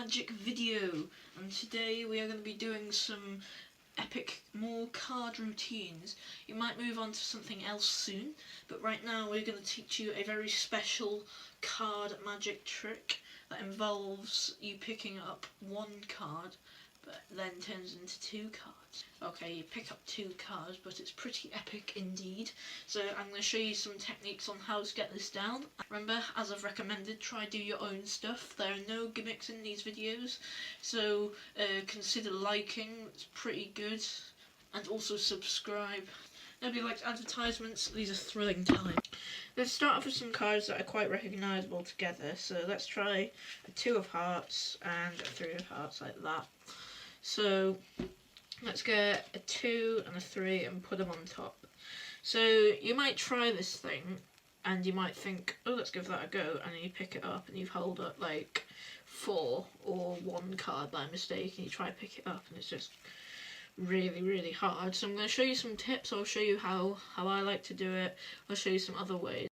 magic video, and today we are going to be doing some epic more card routines. You might move on to something else soon, but right now we're going to teach you a very special card magic trick that involves you picking up one card but then turns into two cards. Okay, you pick up two cards, but it's pretty epic indeed. So I'm going to show you some techniques on how to get this down. Remember, as I've recommended, try do your own stuff. There are no gimmicks in these videos, so consider liking, it's pretty good, and also subscribe. Nobody likes advertisements, these are thrilling times. Let's start off with some cards that are quite recognisable together. So let's try a 2 of hearts and a 3 of hearts like that. So let's get a 2 and a 3 and put them on top. So you might try this thing and you might think, oh, let's give that a go, and then you pick it up and you've held up like 4 or 1 card by mistake, and you try to pick it up and it's just really hard. So I'm going to show you some tips. I'll show you how I like to do it. I'll show you some other ways.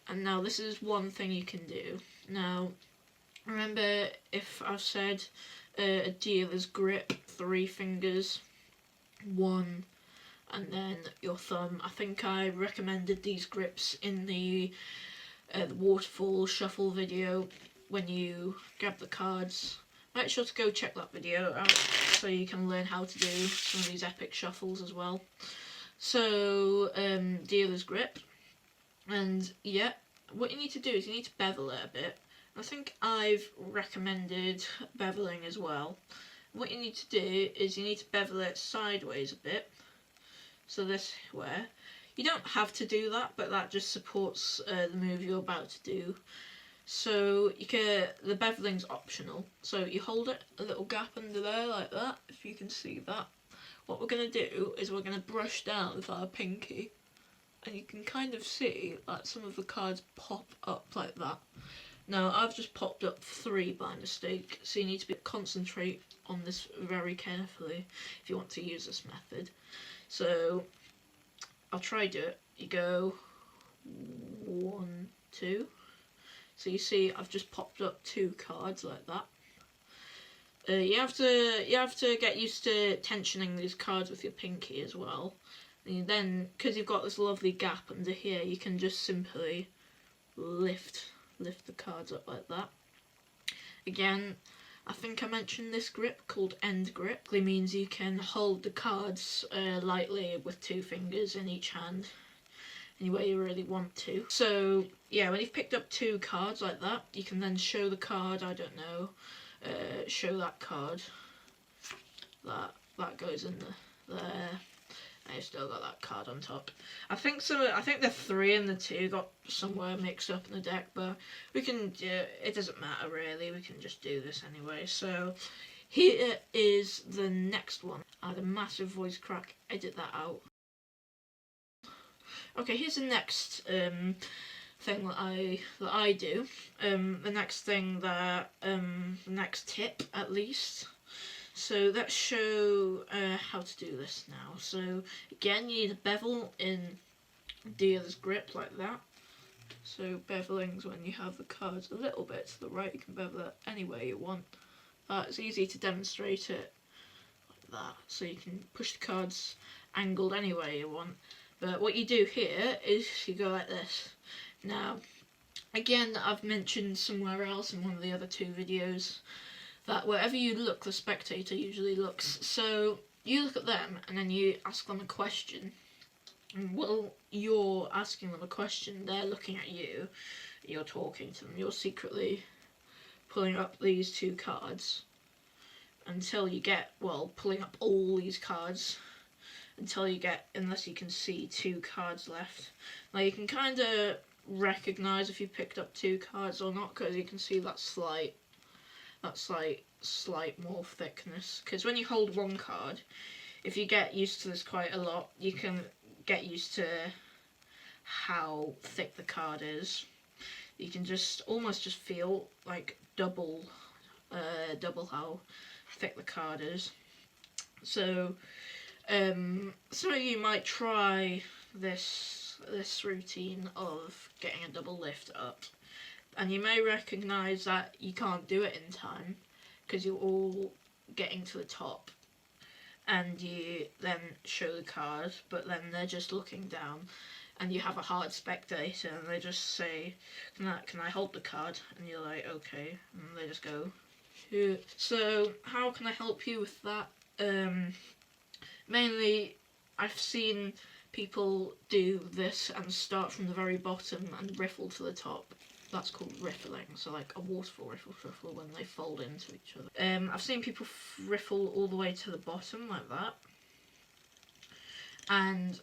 And now this is one thing you can do. Now remember, if I've said a dealer's grip, 3 fingers, 1, and then your thumb. I think I recommended these grips in the waterfall shuffle video when you grab the cards. Make sure to go check that video out so you can learn how to do some of these epic shuffles as well. So, dealer's grip. And yeah, what you need to do is you need to bevel it a bit. I think I've recommended beveling as well. What you need to do is you need to bevel it sideways a bit. So this way. You don't have to do that, but that just supports the move you're about to do. So the beveling's optional. So you hold it a little gap under there like that, if you can see that. What we're going to do is we're going to brush down with our pinky, and you can kind of see that some of the cards pop up like that. Now I've just popped up 3 by mistake, so you need to concentrate on this very carefully if you want to use this method. So I'll try do it. You go 1, 2. So you see I've just popped up 2 cards like that. You have to get used to tensioning these cards with your pinky as well. And then, because you've got this lovely gap under here, you can just simply lift the cards up like that. Again, I think I mentioned this grip called end grip. It means you can hold the cards lightly with 2 fingers in each hand, any way you really want to. So yeah, when you've picked up 2 cards like that, you can then show the card, I don't know, show that card. That goes in there. I still got that card on top. I think the 3 and the 2 got somewhere mixed up in the deck, but we can it doesn't matter really, we can just do this anyway. So here is the next one. I had a massive voice crack, edit that out. Okay, here's the next thing that I do. The next tip at least. So let's show how to do this now. So again, you need a bevel in dealer's grip like that. So beveling's when you have the cards a little bit to the right. You can bevel it any way you want. It's easy to demonstrate it like that. So you can push the cards angled any way you want. But what you do here is you go like this. Now, again, I've mentioned somewhere else in one of the other 2 videos that wherever you look, the spectator usually looks. So you look at them and then you ask them a question. And while you're asking them a question, they're looking at you, you're talking to them, you're secretly pulling up these 2 cards until you get, well, pulling up all these cards until you get, unless you can see 2 cards left. Now you can kind of recognise if you picked up 2 cards or not, because you can see that slight more thickness. Because when you hold 1 card, if you get used to this quite a lot, you can get used to how thick the card is. You can almost just feel like double how thick the card is. So some of you might try this routine of getting a double lift up and you may recognise that you can't do it in time because you're all getting to the top, and you then show the card, but then they're just looking down, and you have a hard spectator, and they just say, can I hold the card? And you're like, okay, and they just go, yeah. So how can I help you with that? Mainly, I've seen people do this and start from the very bottom and riffle to the top. That's called riffling, so like a waterfall riffle when they fold into each other. I've seen people riffle all the way to the bottom like that. And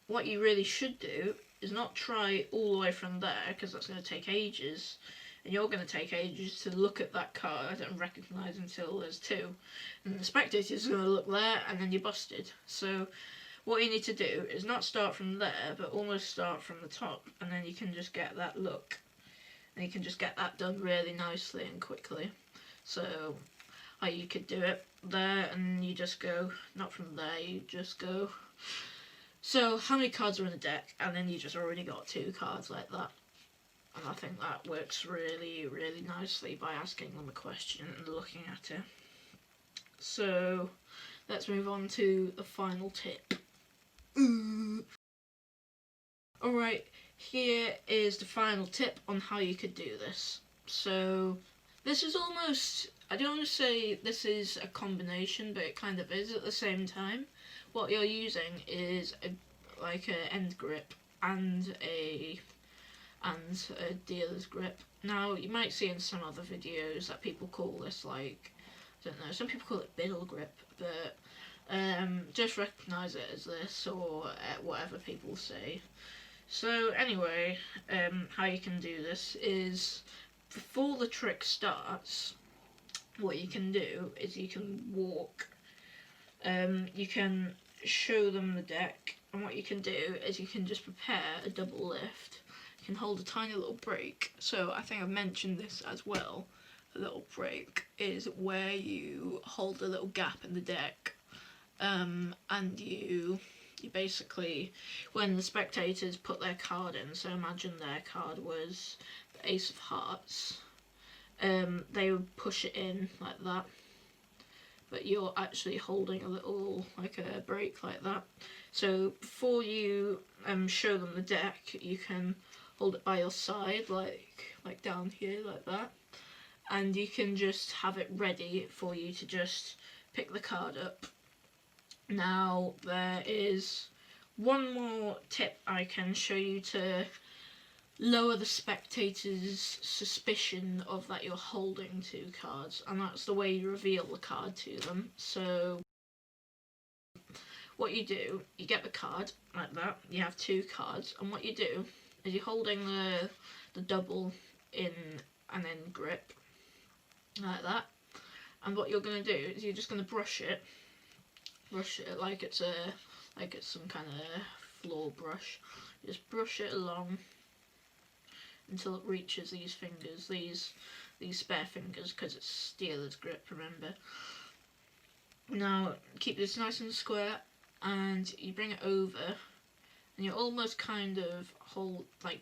what you really should do is not try all the way from there, because that's going to take ages. And you're going to take ages to look at that card and recognise until there's two. And the spectator's going to look there and then you're busted. So what you need to do is not start from there, but almost start from the top, and then you can just get that look. And you can just get that done really nicely and quickly. So you could do it there, and you just go, not from there, you just go, so how many cards are in the deck? And then you just already got two cards like that. And I think that works really, really nicely by asking them a question and looking at it. So let's move on to the final tip. Alright, here is the final tip on how you could do this. So this is almost, I don't want to say this is a combination, but it kind of is at the same time. What you're using is like an end grip and a dealer's grip. Now you might see in some other videos that people call this, like, I don't know, some people call it biddle grip, but just recognise it as this, or whatever people say. So anyway, how you can do this is, before the trick starts, what you can do is you can walk, you can show them the deck, and what you can do is you can just prepare a double lift. You can hold a tiny little break. So I think I've mentioned this as well. A little break is where you hold a little gap in the deck, and you basically, when the spectators put their card in, so imagine their card was the Ace of Hearts, they would push it in like that, but you're actually holding a little, like a break like that. So before you show them the deck, you can hold it by your side, like down here, like that, and you can just have it ready for you to just pick the card up. Now there is one more tip I can show you to lower the spectator's suspicion of that you're holding two cards, and that's the way you reveal the card to them. So what you do, you get the card like that, you have two cards, and what you do is you're holding the double in an end grip like that, and what you're going to do is you're just going to brush it like it's some kind of floor brush. You just brush it along until it reaches these fingers, these spare fingers, because it's dealer's grip, remember. Now keep this nice and square, and you bring it over, and you're almost kind of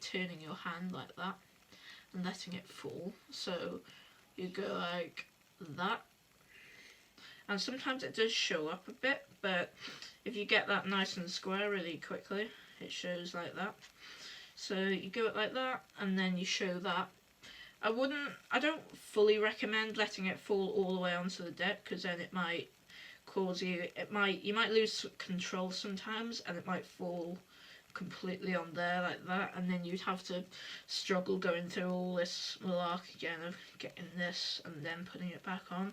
turning your hand like that and letting it fall. So you go like that, and sometimes it does show up a bit, but if you get that nice and square really quickly, it shows like that. So you go it like that, and then you show that. I don't fully recommend letting it fall all the way onto the deck, because then it might cause you might lose control sometimes, and it might fall completely on there like that, and then you'd have to struggle going through all this malarkey again of getting this and then putting it back on.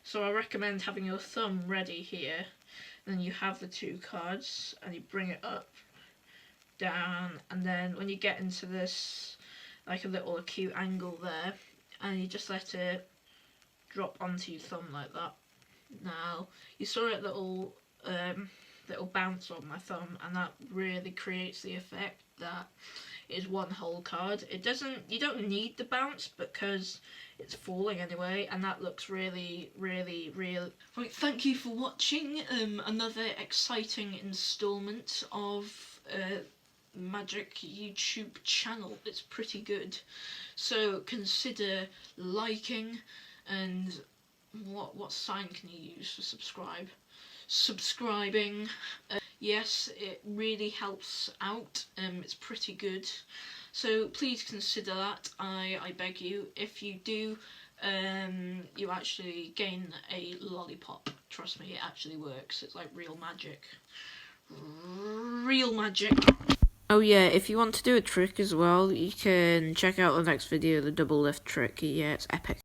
So I recommend having your thumb ready here, then you have the two cards, and you bring it up, down, and then when you get into this like a little acute angle there, and you just let it drop onto your thumb like that. Now you saw it little bounce on my thumb, and that really creates the effect that is one whole card. You don't need the bounce because it's falling anyway, and that looks really, really real. Right, thank you for watching another exciting instalment of magic YouTube channel. It's pretty good. So consider liking, and what sign can you use for subscribe? Subscribing. Yes, it really helps out. It's pretty good. So please consider that. I beg you. If you do, you actually gain a lollipop. Trust me, it actually works. It's like real magic. Real magic. Oh yeah, if you want to do a trick as well, you can check out the next video, the double lift trick. Yeah, it's epic.